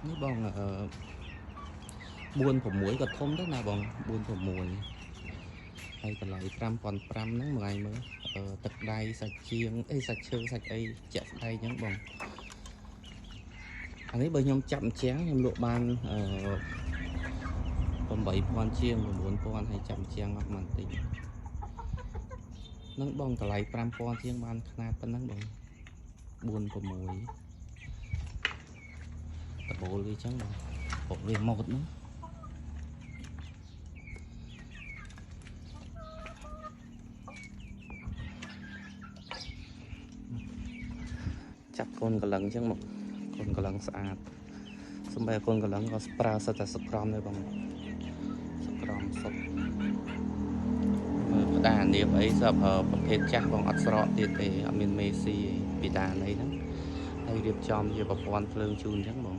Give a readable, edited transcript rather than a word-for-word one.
នេះបង4-6ក៏ធំដែរណាបង4-6ហើយតម្លៃ5,500ហ្នឹងមួយថ្ងៃមើលទឹកដៃសាច់ជាងអីសាច់ឈើសាច់អីជាក់ស្ដែងអញ្ចឹងបងអានេះបើខ្ញុំចាប់អញ្ចឹងខ្ញុំលក់បាន8,000ជាង9,000ហើយចាប់អញ្ចឹងអស់មិនតិចហ្នឹងបងតម្លៃ5,000ជាងបានខ្នាតប៉ុណ្ណឹងបង4-6តបូលវាអញ្ចឹងបងពុកវាម៉ូតហ្នឹងចាប់កូនកលឹងអញ្ចឹងមកកូនកលឹងស្អាតសំបីកូនកលឹងក៏ប្រើសិតតែសក្រំដែរបងសក្រំសុទ្ធផ្ដានាមអីសពប្រភេទចាស់បងអត់ស្រកទៀតទេអត់មានមេស៊ីពីដានអីហ្នឹងហើយរៀបចំជាប្រព័ន្ធភ្លើងជូនអញ្ចឹងបង